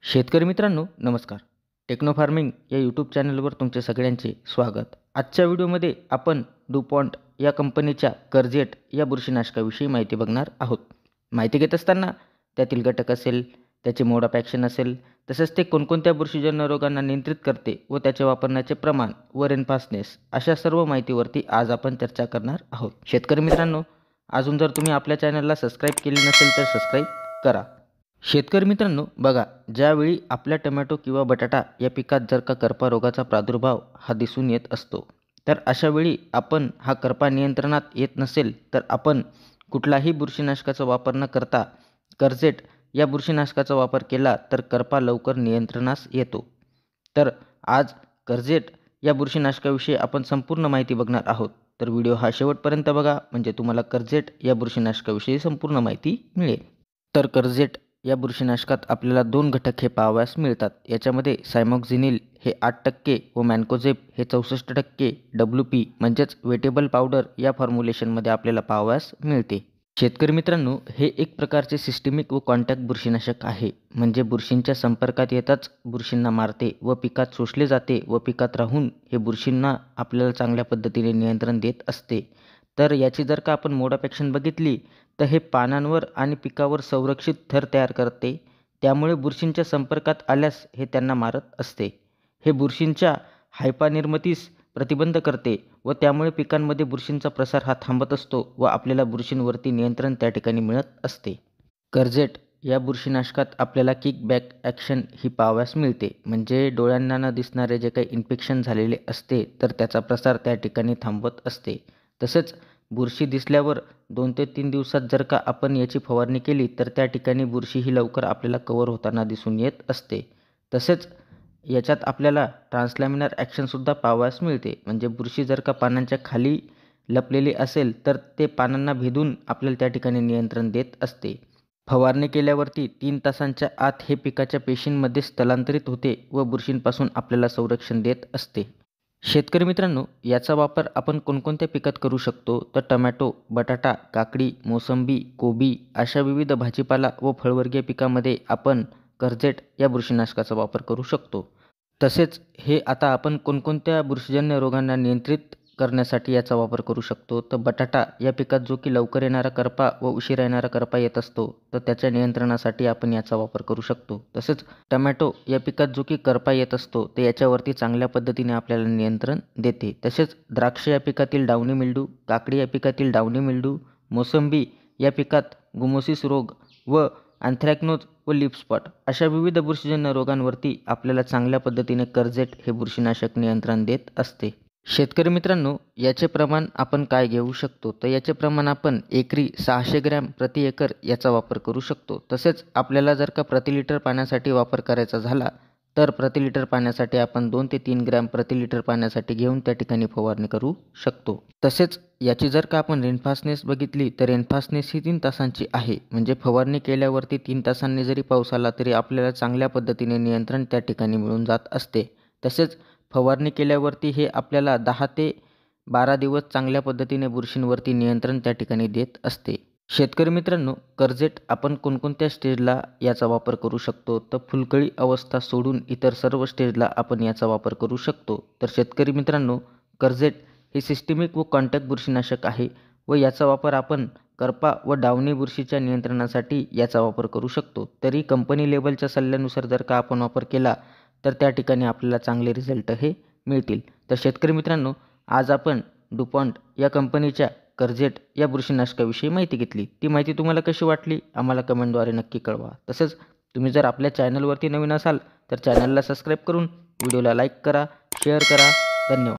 शेतकरी मित्रांनो नमस्कार. टेक्नो फार्मिंग या यूट्यूब चॅनलवर तुमचे सगळ्यांचे स्वागत. आजच्या व्हिडिओमध्ये आपण डुपॉन्ट या कंपनीच्या कर्जेट या बुरशीनाशकाविषयी माहिती बघणार आहोत. माहिती घेत असताना त्यातील घटक असेल, त्याचे मोड ऑफ ॲक्शन असेल, तसेच ते कोणकोणत्या बुरशीजन्य रोगांना नियंत्रित करते व त्याचे वापरण्याचे प्रमाण व रेनफास्टनेस अशा सर्व माहितीवरती आज आपण चर्चा करणार आहोत. शेतकरी मित्रांनो, अजून जर तुम्ही आपल्या चॅनलला सबस्क्राईब केले नसेल तर सबस्क्राईब करा. शेतकरी मित्रांनो बघा, ज्यावेळी आपल्या टोमॅटो किंवा बटाटा या पिकात जर का करपा रोगाचा प्रादुर्भाव हा दिसून येत असतो, तर अशा वेळी आपण हा करपा नियंत्रणात येत नसेल तर आपण कुठलाही बुरशीनाशकाचा वापर न करता कर्जेट या बुरशीनाशकाचा वापर केला तर करपा लवकर नियंत्रणास येतो. तर आज कर्जेट या बुरशीनाशकाविषयी आपण संपूर्ण माहिती बघणार आहोत. तर व्हिडिओ हा शेवटपर्यंत बघा, म्हणजे तुम्हाला कर्जेट या बुरशीनाशकाविषयी संपूर्ण माहिती मिळेल. तर कर्जेट या बुरशीनाशकात आपल्याला 2 घटक हे पाहावयास मिळतात. याच्यामध्ये सायमोक्झिनिल हे 8% व मॅन्कोझेब हे 64% WP म्हणजेच वेटेबल पावडर या फॉर्म्युलेशनमध्ये आपल्याला पाहावयास मिळते. शेतकरी मित्रांनो, हे एक प्रकारचे सिस्टमिक व कॉन्टॅक्ट बुरशीनाशक आहे. म्हणजे बुरशींच्या संपर्कात येताच बुरशींना मारते व पिकात शोषले जाते व पिकात राहून हे बुरशींना आपल्याला चांगल्या पद्धतीने नियंत्रण देत असते. तर याची जर का आपण मोड ऑफ ॲक्शन बघितली तर हे पानांवर आणि पिकावर संरक्षित थर तयार करते. त्यामुळे बुरशींच्या संपर्कात आल्यास हे त्यांना मारत असते. हे बुरशींच्या हायपानिर्मितीस प्रतिबंध करते व त्यामुळे पिकांमध्ये बुरशींचा प्रसार हा थांबत असतो व आपल्याला बुरशींवरती नियंत्रण त्या ठिकाणी मिळत असते. कर्जेट या बुरशीनाशकात आपल्याला किकबॅक ॲक्शन ही पाहावयास मिळते. म्हणजे डोळ्यांना न दिसणारे जे काही इन्फेक्शन झालेले असते तर त्याचा प्रसार त्या ठिकाणी थांबवत असते. तसेच बुरशी दिसल्यावर 2 ते 3 दिवसात जर का आपण याची फवारणी केली तर त्या ठिकाणी बुरशी ही लवकर आपल्याला कव्हर होताना दिसून येत असते. तसेच याच्यात आपल्याला ट्रान्सलॅमिनर ॲक्शनसुद्धा पाहावयास मिळते. म्हणजे बुरशी जर का पानांच्या खाली लपलेली असेल तर ते पानांना भेदून आपल्याला त्या ठिकाणी नियंत्रण देत असते. फवारणी केल्यावरती 3 तासांच्या आत हे पिकाच्या पेशींमध्ये स्थलांतरित होते व बुरशींपासून आपल्याला संरक्षण देत असते. शेतकरी मित्रांनो, याचा वापर आपण कोणकोणत्या पिकात करू शकतो तर टोमॅटो, बटाटा, काकडी, मोसंबी, कोबी अशा विविध भाजीपाला व फळवर्गीय पिकामध्ये आपण कर्जेट या बुरशीनाशकाचा वापर करू शकतो. तसेच हे आता आपण कोणकोणत्या बुरशीजन्य रोगांना नियंत्रित करण्यासाठी याचा वापर करू शकतो तर बटाटा या पिकात जो की लवकर येणारा करपा व उशिरा येणारा करपा येत असतो तर त्याच्या नियंत्रणासाठी आपण याचा वापर करू शकतो. तसेच टोमॅटो या पिकात जो की करपा येत असतो तर याच्यावरती चांगल्या पद्धतीने आपल्याला नियंत्रण देते. तसेच द्राक्ष या पिकातील डावणी मिल्डू, काकडी या पिकातील डावणी मिल्डू, मोसंबी या पिकात गुमोसिस रोग व अँथ्रॅकनोज व लीफ स्पॉट अशा विविध बुरशीजन्य रोगांवरती आपल्याला चांगल्या पद्धतीने कर्जेट हे बुरशीनाशक नियंत्रण देत असते. शेतकरी मित्रांनो, याचे प्रमाण आपण काय घेऊ शकतो तर याचे प्रमाण आपण एकरी 600 ग्रॅम प्रति एकर याचा वापर करू शकतो. तसेच आपल्याला जर का प्रति लिटर पाण्यासाठी वापर करायचा झाला तर प्रति लिटर पाण्यासाठी आपण 2 ते 3 ग्रॅम प्रति लिटर पाण्यासाठी घेऊन त्या ठिकाणी फवारणी करू शकतो. तसेच याची जर का आपण रेनफास्टनेस बघितली तर रेनफास्टनेस ही 3 तासांची आहे. म्हणजे फवारणी केल्यावरती 3 तासांनी जरी पाऊस आला तरी आपल्याला चांगल्या पद्धतीने नियंत्रण त्या ठिकाणी मिळून जात असते. तसेच फवारणी केल्यावरती हे आपल्याला 10 ते 12 दिवस चांगल्या पद्धतीने बुरशींवरती नियंत्रण त्या ठिकाणी देत असते. शेतकरी मित्रांनो, कर्जेट आपण कोणकोणत्या स्टेजला याचा वापर करू शकतो तर फुलकळी अवस्था सोडून इतर सर्व स्टेजला आपण याचा वापर करू शकतो. तर शेतकरी मित्रांनो, कर्जेट हे सिस्टमिक व कॉन्टॅक्ट बुरशीनाशक आहे व याचा वापर आपण करपा व डावणी बुरशीच्या नियंत्रणासाठी याचा वापर करू शकतो. तरी कंपनी लेवलच्या सल्ल्यानुसार जर का आपण वापर केला तर त्या ठिकाणी आपल्याला चांगले रिझल्ट हे मिळतील. तर शेतकरी मित्रांनो, आज आपण डुपॉन्ट या कंपनीच्या कर्जेट या बुरशीनाशकाविषयी माहिती घेतली. ती माहिती तुम्हाला कशी वाटली आम्हाला कमेंटद्वारे नक्की कळवा. तसेच तुम्ही जर आपल्या चॅनलवरती नवीन असाल तर चॅनलला सबस्क्राईब करून व्हिडिओला लाईक करा, शेअर करा. धन्यवाद.